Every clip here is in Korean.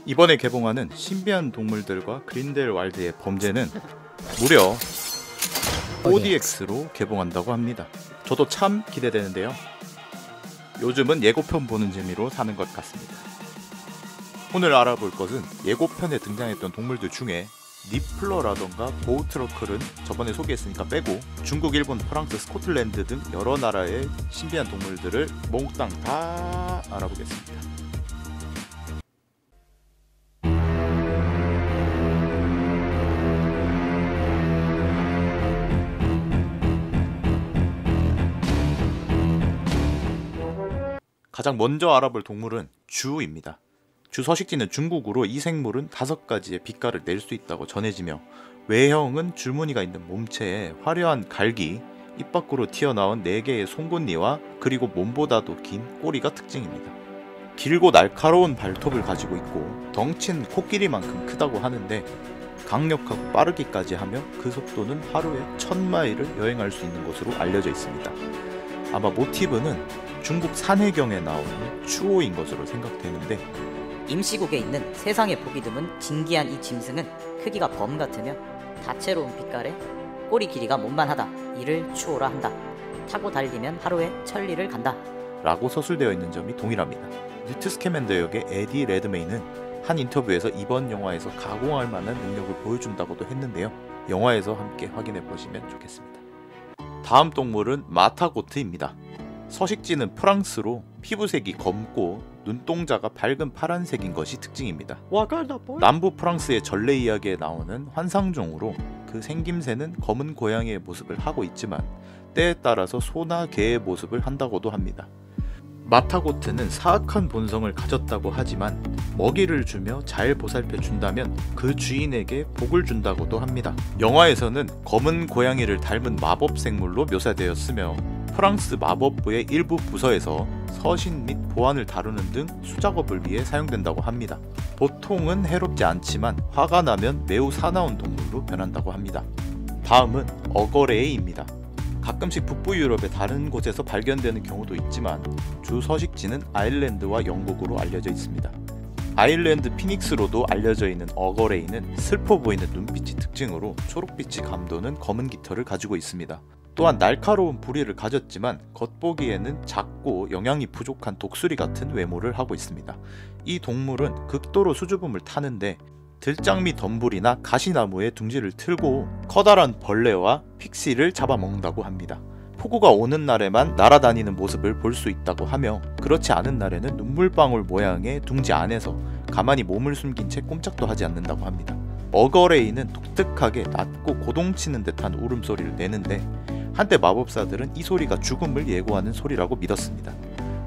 이번에 개봉하는 신비한 동물들과 그린델왈드의 범죄는 무려 4DX로 개봉한다고 합니다. 저도 참 기대되는데요. 요즘은 예고편 보는 재미로 사는 것 같습니다. 오늘 알아볼 것은 예고편에 등장했던 동물들 중에 니플러라던가 보우트러클은 저번에 소개했으니까 빼고 중국, 일본, 프랑스, 스코틀랜드 등 여러 나라의 신비한 동물들을 몽땅 다 알아보겠습니다. 가장 먼저 알아볼 동물은 쥐입니다. 쥐 서식지는 중국으로 이 생물은 5가지의 빛깔을 낼 수 있다고 전해지며 외형은 줄무늬가 있는 몸체에 화려한 갈기, 입 밖으로 튀어나온 4개의 송곳니와 그리고 몸보다도 긴 꼬리가 특징입니다. 길고 날카로운 발톱을 가지고 있고 덩치는 코끼리만큼 크다고 하는데 강력하고 빠르기까지 하며 그 속도는 하루에 1000마일을 여행할 수 있는 것으로 알려져 있습니다. 아마 모티브는 중국 산해경에 나오는 추오인 것으로 생각되는데 임시국에 있는 세상에 보기 드문 진기한 이 짐승은 크기가 범 같으며 다채로운 빛깔에 꼬리 길이가 몸만하다. 이를 추오라 한다. 타고 달리면 하루에 1000리를 간다. 라고 서술되어 있는 점이 동일합니다. 뉴트 스캐맨더 역의 에디 레드메인은 한 인터뷰에서 이번 영화에서 가공할 만한 능력을 보여준다고도 했는데요. 영화에서 함께 확인해 보시면 좋겠습니다. 다음 동물은 마타고트입니다. 서식지는 프랑스로 피부색이 검고 눈동자가 밝은 파란색인 것이 특징입니다. 남부 프랑스의 전래 이야기에 나오는 환상종으로 그 생김새는 검은 고양이의 모습을 하고 있지만 때에 따라서 소나 개의 모습을 한다고도 합니다. 마타고트는 사악한 본성을 가졌다고 하지만 먹이를 주며 잘 보살펴 준다면 그 주인에게 복을 준다고도 합니다. 영화에서는 검은 고양이를 닮은 마법 생물로 묘사되었으며 프랑스 마법부의 일부 부서에서 서신 및 보안을 다루는 등 수작업을 위해 사용된다고 합니다. 보통은 해롭지 않지만 화가 나면 매우 사나운 동물로 변한다고 합니다. 다음은 어거레이입니다. 가끔씩 북부 유럽의 다른 곳에서 발견되는 경우도 있지만 주 서식지는 아일랜드와 영국으로 알려져 있습니다. 아일랜드 피닉스로도 알려져 있는 어거레이는 슬퍼 보이는 눈빛이 특징으로 초록빛이 감도는 검은 깃털을 가지고 있습니다. 또한 날카로운 부리를 가졌지만 겉보기에는 작고 영양이 부족한 독수리 같은 외모를 하고 있습니다. 이 동물은 극도로 수줍음을 타는데 들장미 덤불이나 가시나무에 둥지를 틀고 커다란 벌레와 픽시를 잡아먹는다고 합니다. 폭우가 오는 날에만 날아다니는 모습을 볼 수 있다고 하며 그렇지 않은 날에는 눈물방울 모양의 둥지 안에서 가만히 몸을 숨긴 채 꼼짝도 하지 않는다고 합니다. 어거레이는 독특하게 낮고 고동치는 듯한 울음소리를 내는데 한때 마법사들은 이 소리가 죽음을 예고하는 소리라고 믿었습니다.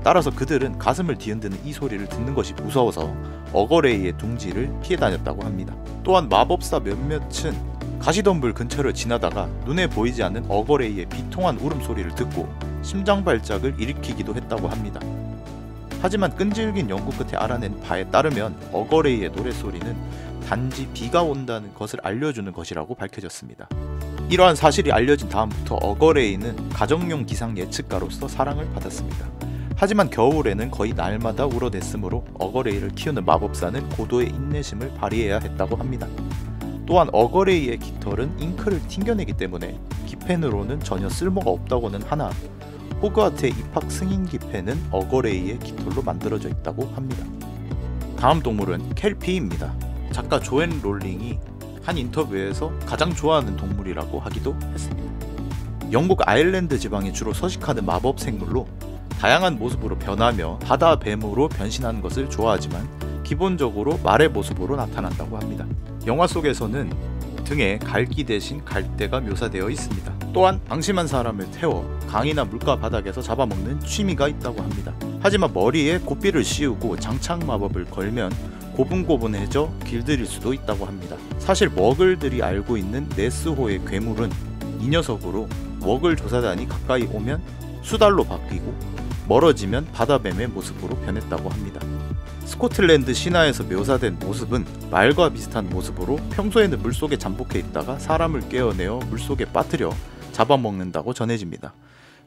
따라서 그들은 가슴을 뒤흔드는 이 소리를 듣는 것이 무서워서 어거레이의 둥지를 피해 다녔다고 합니다. 또한 마법사 몇몇은 가시덤불 근처를 지나다가 눈에 보이지 않는 어거레이의 비통한 울음소리를 듣고 심장 발작을 일으키기도 했다고 합니다. 하지만 끈질긴 연구 끝에 알아낸 바에 따르면 어거레이의 노랫소리는 단지 비가 온다는 것을 알려주는 것이라고 밝혀졌습니다. 이러한 사실이 알려진 다음부터 어거레이는 가정용 기상 예측가로서 사랑을 받았습니다. 하지만 겨울에는 거의 날마다 울어댔으므로 어거레이를 키우는 마법사는 고도의 인내심을 발휘해야 했다고 합니다. 또한 어거레이의 깃털은 잉크를 튕겨내기 때문에 기펜으로는 전혀 쓸모가 없다고는 하나 호그와트의 입학 승인 기펜은 어거레이의 깃털로 만들어져 있다고 합니다. 다음 동물은 켈피입니다. 작가 조앤 롤링이 한 인터뷰에서 가장 좋아하는 동물이라고 하기도 했습니다. 영국 아일랜드 지방에 주로 서식하는 마법 생물로 다양한 모습으로 변하며 바다 뱀으로 변신하는 것을 좋아하지만 기본적으로 말의 모습으로 나타난다고 합니다. 영화 속에서는 등에 갈기 대신 갈대가 묘사되어 있습니다. 또한 방심한 사람을 태워 강이나 물가 바닥에서 잡아먹는 취미가 있다고 합니다. 하지만 머리에 고삐를 씌우고 장착 마법을 걸면 고분고분해져 길들일 수도 있다고 합니다. 사실 머글들이 알고 있는 네스호의 괴물은 이 녀석으로 머글 조사단이 가까이 오면 수달로 바뀌고 멀어지면 바다뱀의 모습으로 변했다고 합니다. 스코틀랜드 신화에서 묘사된 모습은 말과 비슷한 모습으로 평소에는 물속에 잠복해 있다가 사람을 깨어내어 물속에 빠뜨려 잡아먹는다고 전해집니다.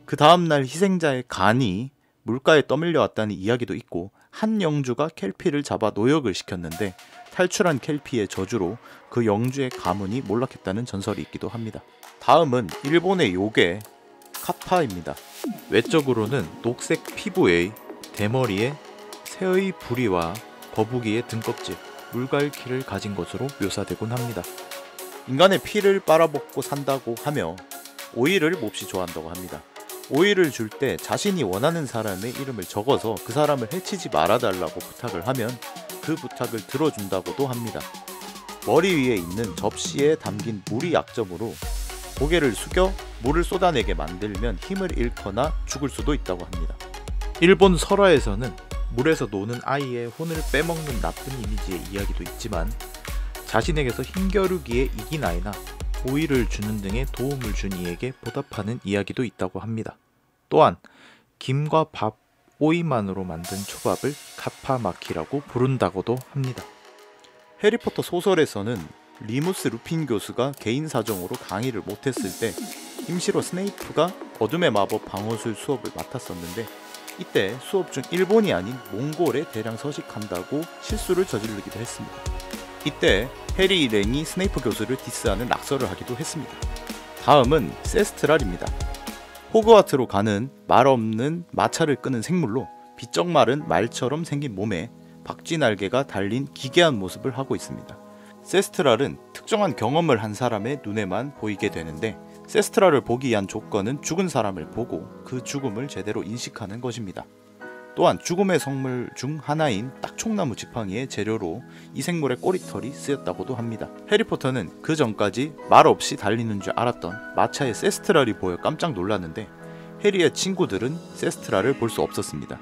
그 다음날 희생자의 간이 물가에 떠밀려 왔다는 이야기도 있고 한 영주가 켈피를 잡아 노역을 시켰는데 탈출한 켈피의 저주로 그 영주의 가문이 몰락했다는 전설이 있기도 합니다. 다음은 일본의 요괴 카파입니다. 외적으로는 녹색 피부에 대머리에 새의 부리와 거북이의 등껍질, 물갈퀴를 가진 것으로 묘사되곤 합니다. 인간의 피를 빨아먹고 산다고 하며 오이를 몹시 좋아한다고 합니다. 오이를 줄 때 자신이 원하는 사람의 이름을 적어서 그 사람을 해치지 말아달라고 부탁을 하면 그 부탁을 들어준다고도 합니다. 머리 위에 있는 접시에 담긴 물이 약점으로 고개를 숙여 물을 쏟아내게 만들면 힘을 잃거나 죽을 수도 있다고 합니다. 일본 설화에서는 물에서 노는 아이의 혼을 빼먹는 나쁜 이미지의 이야기도 있지만 자신에게서 힘겨루기에 이긴 아이나 오이를 주는 등의 도움을 준 이에게 보답하는 이야기도 있다고 합니다. 또한 김과 밥, 오이만으로 만든 초밥을 카파마키라고 부른다고도 합니다. 해리포터 소설에서는 리무스 루핀 교수가 개인 사정으로 강의를 못했을 때 임시로 스네이프가 어둠의 마법 방어술 수업을 맡았었는데 이때 수업 중 일본이 아닌 몽골에 대량 서식한다고 실수를 저지르기도 했습니다. 이때 해리 일행이 스네이프 교수를 디스하는 낙서를 하기도 했습니다. 다음은 세스트랄입니다. 호그와트로 가는 말 없는 마차를 끄는 생물로 비쩍 마른 말처럼 생긴 몸에 박쥐 날개가 달린 기괴한 모습을 하고 있습니다. 세스트랄은 특정한 경험을 한 사람의 눈에만 보이게 되는데 세스트랄을 보기 위한 조건은 죽은 사람을 보고 그 죽음을 제대로 인식하는 것입니다. 또한 죽음의 성물 중 하나인 딱총나무 지팡이의 재료로 이 생물의 꼬리털이 쓰였다고도 합니다. 해리포터는 그 전까지 말 없이 달리는 줄 알았던 마차의 세스트랄이 보여 깜짝 놀랐는데 해리의 친구들은 세스트랄을 볼 수 없었습니다.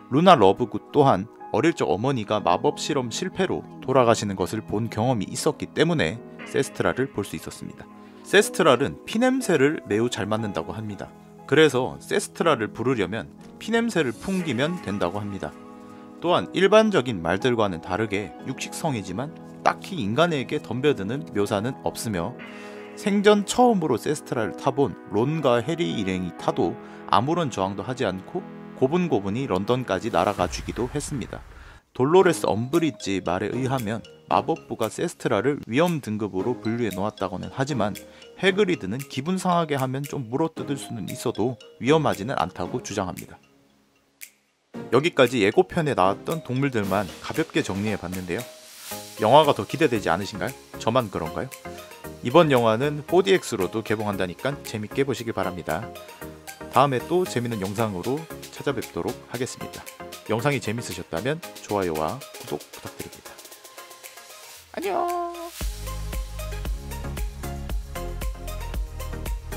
루나 러브굿 또한 어릴 적 어머니가 마법 실험 실패로 돌아가시는 것을 본 경험이 있었기 때문에 세스트랄을 볼 수 있었습니다. 세스트랄은 피냄새를 매우 잘 맡는다고 합니다. 그래서 세스트랄을 부르려면 피냄새를 풍기면 된다고 합니다. 또한 일반적인 말들과는 다르게 육식성이지만 딱히 인간에게 덤벼드는 묘사는 없으며 생전 처음으로 세스트랄을 타본 론과 해리 일행이 타도 아무런 저항도 하지 않고 고분고분히 런던까지 날아가 주기도 했습니다. 돌로레스 엄브리지 말에 의하면 마법부가 세스트랄을 위험 등급으로 분류해 놓았다고는 하지만 해그리드는 기분 상하게 하면 좀 물어뜯을 수는 있어도 위험하지는 않다고 주장합니다. 여기까지 예고편에 나왔던 동물들만 가볍게 정리해 봤는데요. 영화가 더 기대되지 않으신가요? 저만 그런가요? 이번 영화는 4DX로도 개봉한다니까 재밌게 보시길 바랍니다. 다음에 또 재밌는 영상으로 찾아뵙도록 하겠습니다. 영상이 재밌으셨다면 좋아요와 구독 부탁드립니다. 안녕.